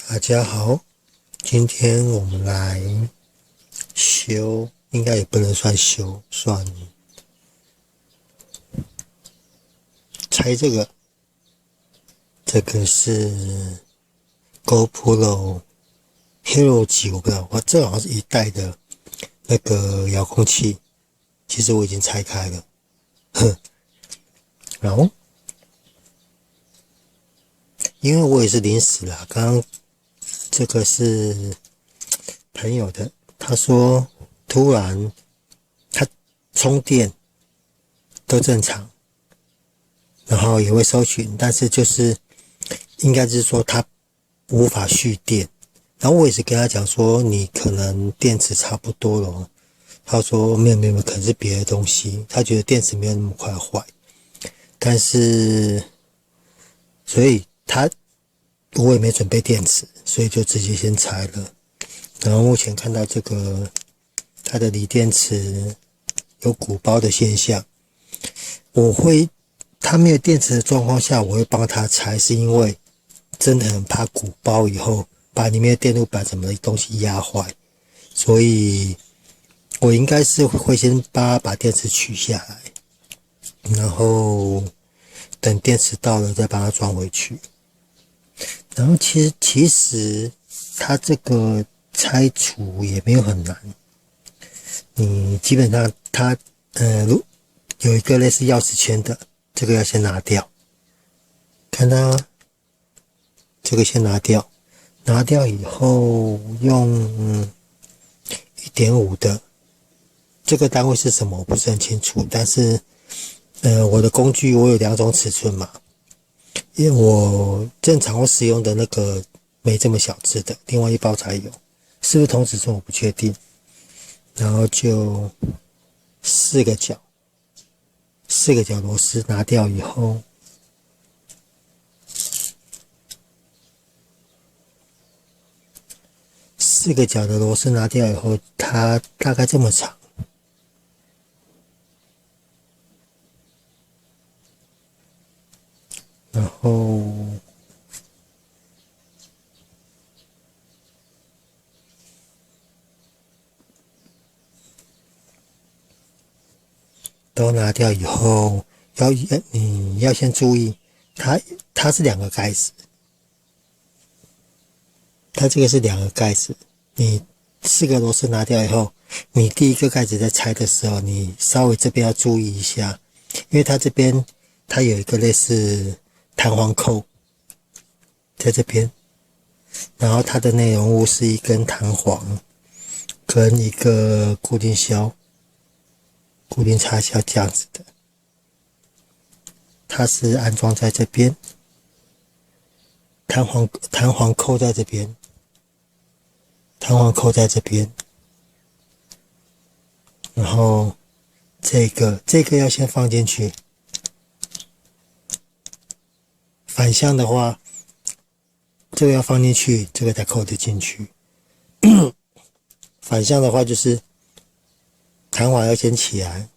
大家好，今天我们来修，应该也不能算修，算拆这个。这个是 GoPro Hero 几，我不知道，这好像是一代的那个遥控器，其实我已经拆开了，然后因为我也是临时啦，刚刚这个是朋友的，他说突然他充电都正常，然后也会搜寻，但是就是应该是说他无法蓄电。然后我也是跟他讲说，你可能电池差不多了。他说没有，可能是别的东西。他觉得电池没有那么快坏，但是所以我也没准备电池，所以就直接先拆了。然后目前看到这个它的锂电池有鼓包的现象，它没有电池的状况下，我会帮他拆，是因为真的很怕鼓包以后把里面的电路板什么的东西压坏，所以我应该是会先把电池取下来，然后等电池到了再把它装回去。然后其实它这个拆除也没有很难，你基本上有一个类似钥匙圈的，这个要先拿掉，看到这个先拿掉，拿掉以后用1.5的，这个单位是什么我不是很清楚，但是我的工具我有2种尺寸嘛，因为我正常我使用的那个没这么小只的，另外一包才有，是不是同尺寸我不确定。然后就4个角螺丝拿掉以后，4个角的螺丝拿掉以后，它大概这么长。然后都拿掉以后，你要先注意，它是2个盖子，它这个是2个盖子。你4个螺丝拿掉以后，你第一个盖子在拆的时候，你稍微这边要注意一下，因为它这边它有一个类似弹簧扣在这边，然后它的内容物是一根弹簧跟一个固定插销这样子的，它是安装在这边，弹簧扣在这边，然后这个要先放进去，反向的话，这个要放进去，这个才扣得进去。反向的话就是弹簧要先起来，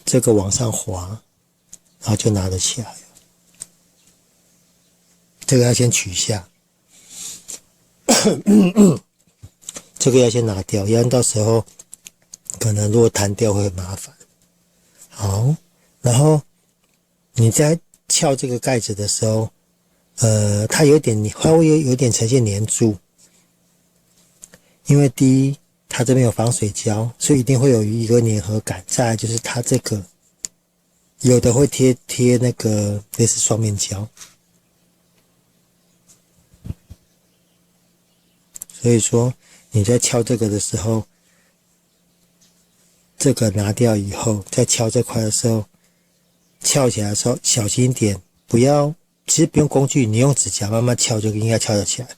这个往上滑，然后就拿得起来了。这个要先取下，这个要先拿掉，要不然到时候可能如果弹掉会很麻烦。好，然后你在撬这个盖子的时候，它会有点呈现黏住，因为第一它这边有防水胶，所以一定会有一个粘合感。再来就是它这个有的会贴那个类似双面胶，所以说你在撬这个的时候，这个拿掉以后，在敲这块的时候，撬起来的时候小心一点，其实不用工具，你用指甲慢慢敲就应该敲得起来。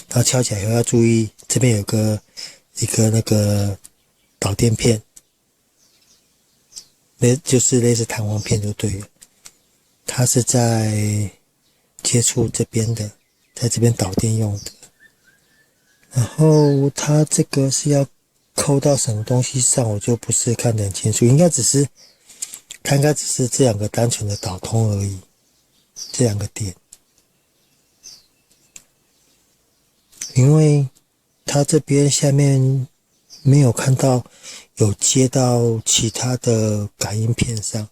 然后敲起来以后要注意，这边有一个那个导电片，就是类似弹簧片就对了。它是在接触这边的，在这边导电用的。然后它这个是要扣到什么东西上，我就不是看得很清楚，应该只是这2个单纯的导通而已，这2个点。因为它这边下面没有看到有接到其他的感应片上，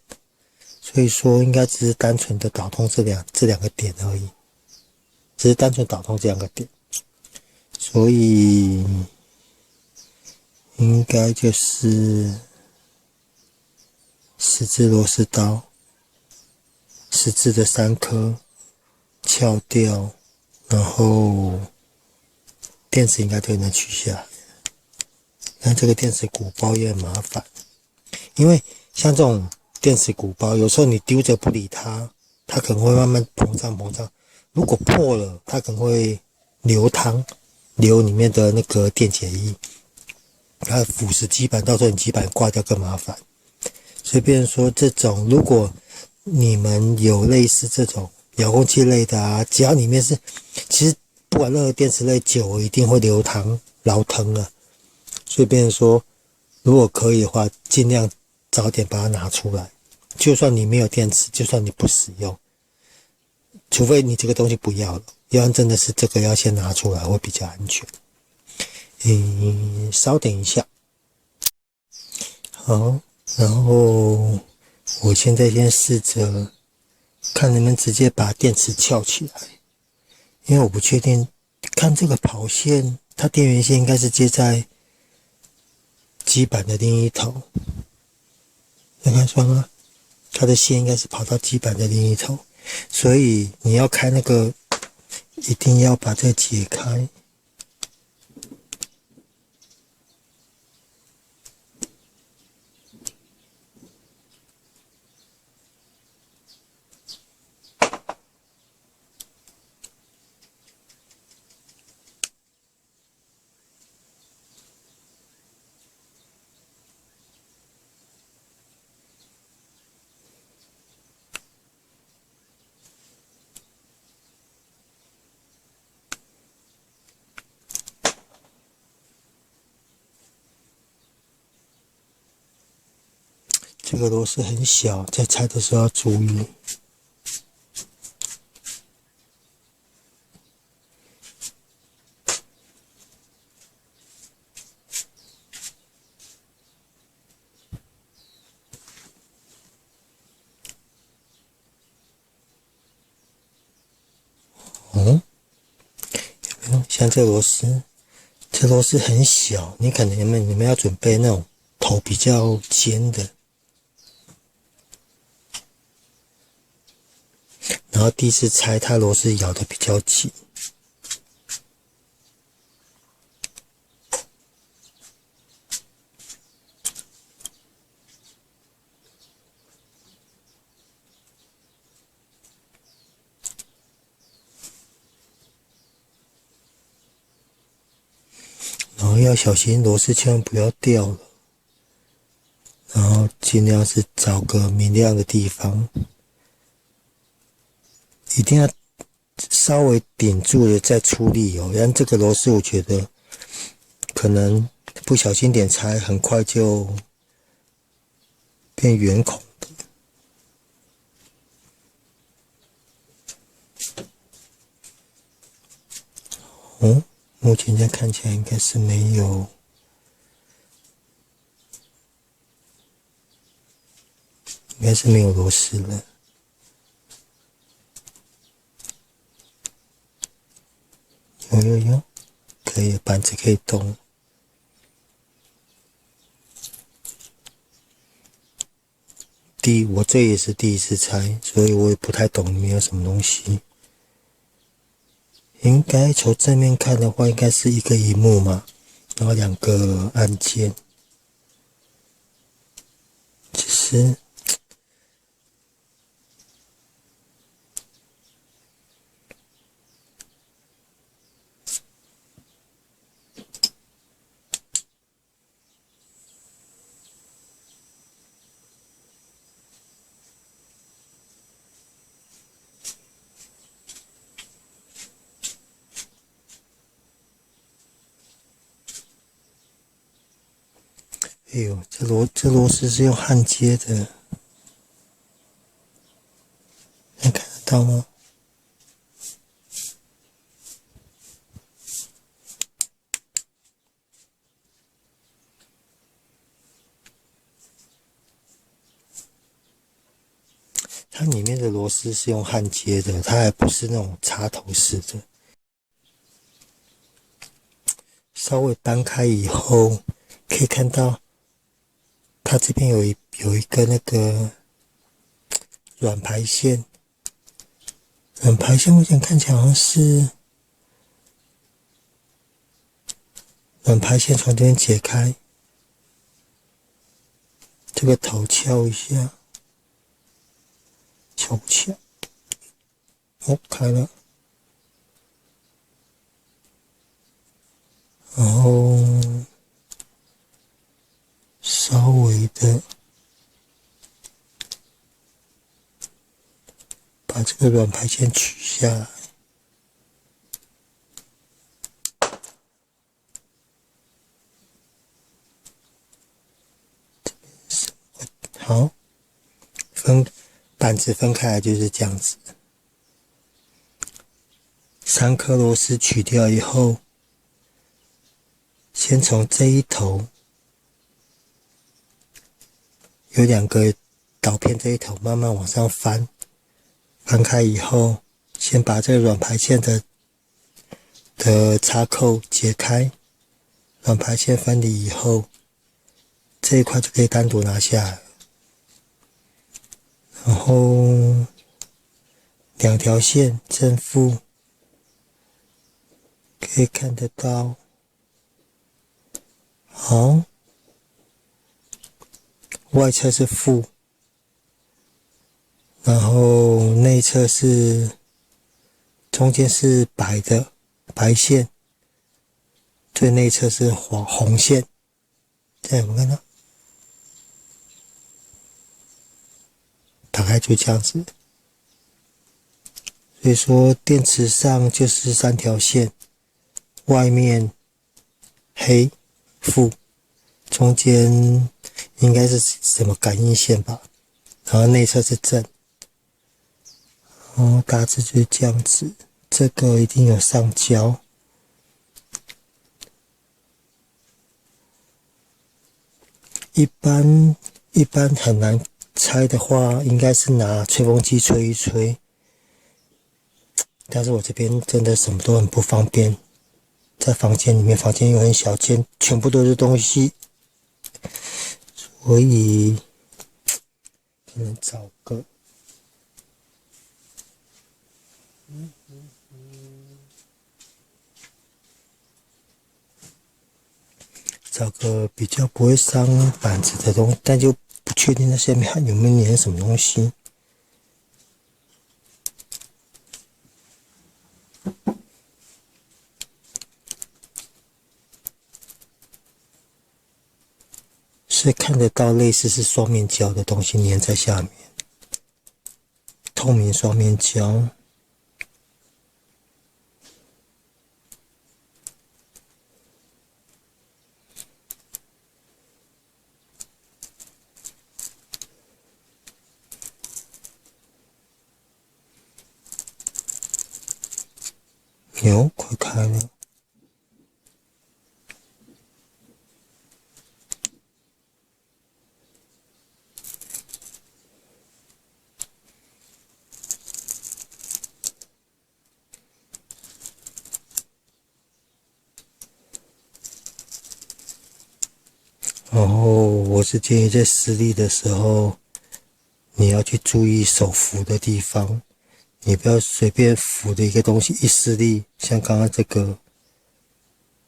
所以说应该只是单纯的导通这两个点而已，只是单纯导通这两个点，所以应该就是十字螺丝刀，十字的3颗撬掉，然后电池应该就能取下来。但这个电池鼓包也很麻烦，因为像这种电池鼓包，有时候你丢着不理它，它可能会慢慢膨胀。如果破了，它可能会流汤，流里面的那个电解液，它腐蚀基板，到时候你基板挂掉更麻烦。所以变成说这种，如果你们有类似这种遥控器类的啊，只要里面是，其实不管任何电池类久了一定会流汤、老疼了。所以变成说，如果可以的话，尽量早点把它拿出来。就算你没有电池，就算你不使用，除非你这个东西不要了，要不然真的是这个要先拿出来会比较安全。稍等一下，好，然后我现在先试着看能不能直接把电池撬起来，因为我不确定，看这个跑线，它电源线应该是接在基板的另一头，要看算吗？它的线应该是跑到基板的另一头，所以你要开那个，一定要把这个解开。这个螺丝很小，在拆的时候要注意。像这螺丝，这螺丝很小，你可能你们要准备那种头比较尖的。然后第一次拆，它螺丝咬得比较紧。然后要小心螺丝千万不要掉了，然后尽量是找个明亮的地方，一定要稍微顶住了再出力哦。然后这个螺丝我觉得可能不小心点拆，很快就变圆孔的。目前这样看起来应该是没有。应该是没有螺丝了。有，可以，板子可以动。我这也是第一次拆，所以我也不太懂里面有什么东西。应该从正面看的话，应该是一个萤幕嘛，然后2个按键。其实哎呦，这螺丝是用焊接的，能看得到吗？它里面的螺丝是用焊接的，它还不是那种插头式的。稍微搬开以后，可以看到它这边有一个那个软排线，软排线我想看起来好像是软排线从这边解开，这个头敲一下，敲不起来，哦，开了，然后稍微的把这个软排线取下来。好，板子分开来就是这样子。3颗螺丝取掉以后，先从这一头有2个导片，这一头慢慢往上翻，翻开以后，先把这个软排线的插扣解开，软排线分离以后，这一块就可以单独拿下来。然后2条线正负可以看得到。好，外侧是负，然后内侧是中间是白的白线，最内侧是红线。这样有没有看到？大概就这样子。所以说电池上就是3条线，外面黑负，中间应该是什么感应线吧，然后内侧是正。大致就是这样子。这个一定有上胶。一般很难拆的话，应该是拿吹风机吹一吹。但是我这边真的什么都很不方便，在房间里面，房间又很小间，全部都是东西，所以只能找个比较不会伤板子的东西，但就不确定那下面有没有粘什么东西。是看得到类似是双面胶的东西粘在下面，透明双面胶。快开了。然后我是建议在施力的时候，你要去注意手扶的地方，你不要随便扶的一个东西一施力，像刚刚这个，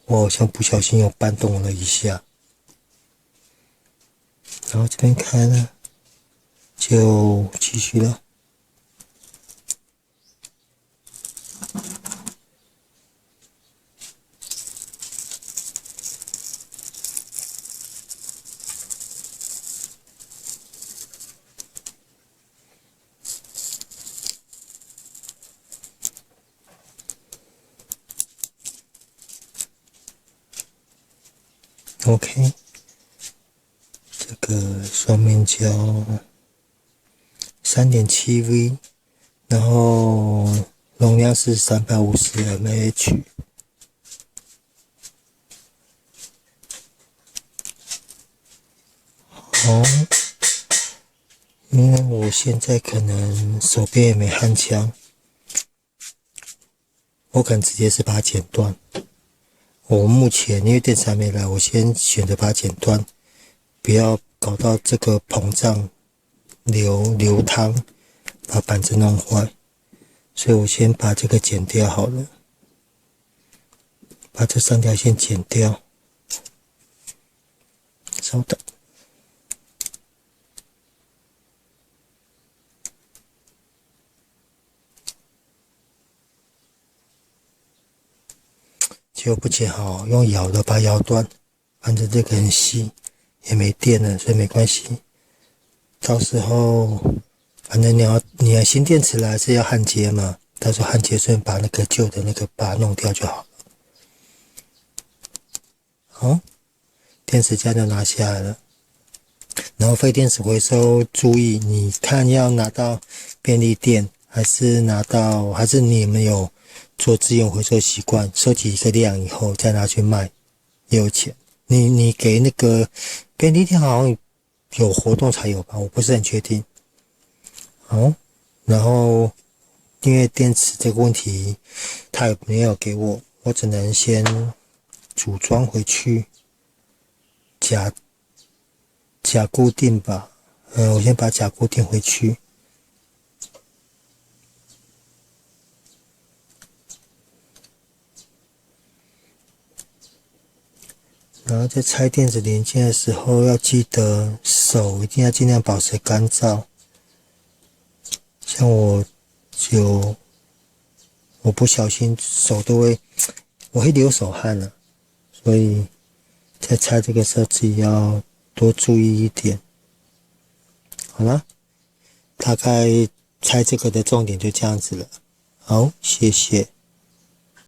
我好像不小心有搬动了一下，然后这边开了，就继续了。OK， 这个双面胶 3.7V， 然后容量是350mAh。好，因为我现在可能手边也没焊枪，我可能直接是把它剪断。我目前因为电池还没来，我先选择把它剪断，不要搞到这个膨胀流汤，把板子弄坏。所以我先把这个剪掉好了，把这3条线剪掉。稍等。结果不剪好，用咬的把它咬断，反正这个很细，也没电了，所以没关系。到时候反正你要新电池来是要焊接嘛，到时候焊接顺把那个旧的那个把它弄掉就好了。好，电池架就拿下来了。然后废电池回收，注意你看要拿到便利店，还是你们有做资源回收习惯，收集一个量以后再拿去卖，也有钱。你给那个便利店好像有活动才有吧，我不是很确定。好，然后因为电池这个问题他也没有给我，我只能先组装回去，假固定吧。我先把假固定回去。然后在拆电子零件的时候，要记得手一定要尽量保持干燥。像我不小心手我会流手汗了，所以在拆这个时候自己要多注意一点。好了，大概拆这个的重点就这样子了。好，谢谢。